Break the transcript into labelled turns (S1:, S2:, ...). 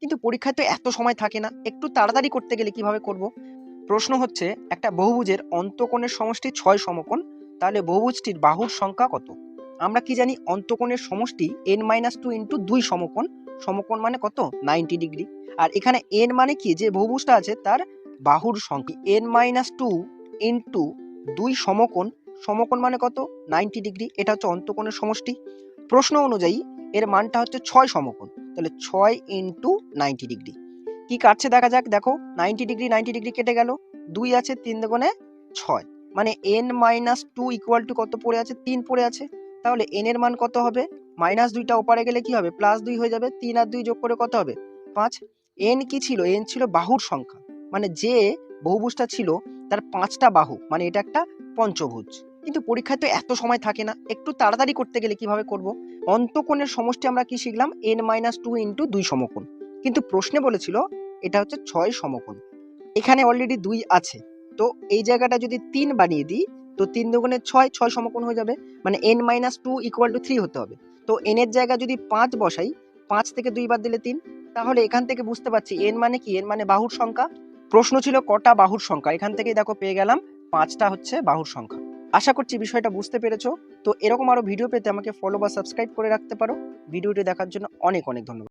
S1: কিন্তু পরীক্ষায় তো এত সময় থাকে না, একটু তাড়াতাড়ি করতে গেলে কিভাবে করব? প্রশ্ন হচ্ছে একটা বহুভুজের অন্তঃকোণের সমষ্টি 6 সমকোণ, তাহলে বহুভুজটির বাহুর সংখ্যা কত? আমরা কি জানি অন্তঃকোণের সমষ্টি n-2 ইন্টু 2 সমকোণ। সমকোণ মানে কত? 90 ডিগ্রি। আর এখানে n মানে কি, যে বহুভুজটা আছে তার বাহুর সংখ্যা। n-2 ইন্টু 2 সমকোণ, সমকোণ মানে কত? 90 ডিগ্রি। এটা হচ্ছে অন্তঃকোণের সমষ্টি। প্রশ্ন অনুযায়ী এর মানটা হচ্ছে 6 সমকোণ, তাহলে 6 ইন্টু 90 ডিগ্রি। কি কাটছে দেখা যাক। দেখো 90 ডিগ্রি 90 ডিগ্রি কেটে গেল, 2 আছে, 3 দুগুণে 6, মানে n-2 ইকুয়াল টু কত পড়ে আছে? 3 পড়ে আছে। তাহলে n এর মান কত হবে? মাইনাস 2টা ওপারে গেলে কি হবে? প্লাস 2 হয়ে যাবে। 3 আর 2 যোগ করে কত হবে? 5। n কি ছিল? n ছিল বাহুর সংখ্যা, মানে যে বহুভুজটা ছিল তার 5টা বাহু, মানে এটা একটা পঞ্চভুজ। কিন্তু পরীক্ষায় তো এত সময় থাকে না, একটু তাড়াতাড়ি করতে গেলে কিভাবে করব? অন্তঃকোণের সমষ্টি আমরা কি শিখলাম? n-2 ইন্টু 2 সমকোণ। কিন্তু প্রশ্নে বলেছিল এটা হচ্ছে 6 সমকোণ। এখানে অলরেডি 2 আছে, তো এই জায়গাটা যদি 3 বানিয়ে দিই, তো 3 দুগুণে 6, 6 সমকোণ হয়ে যাবে, মানে n-2 ইকুয়াল টু 3 হতে হবে। তো n এর জায়গায় যদি 5 বসাই, 5 থেকে 2 বাদ দিলে 3, তাহলে এখান থেকে বুঝতে পারছি n মানে কি? n মানে বাহুর সংখ্যা। প্রশ্ন ছিল কটা বাহুর সংখ্যা, এখান থেকেই দেখো পেয়ে গেলাম 5টা হচ্ছে বাহুর সংখ্যা। আশা করছি বিষয়টা বুঝতে পেরেছো। তো এরকম আরো ভিডিও পেতে আমাকে ফলো বা সাবস্ক্রাইব করে রাখতে পারো। ভিডিওটি দেখার জন্য অনেক অনেক ধন্যবাদ।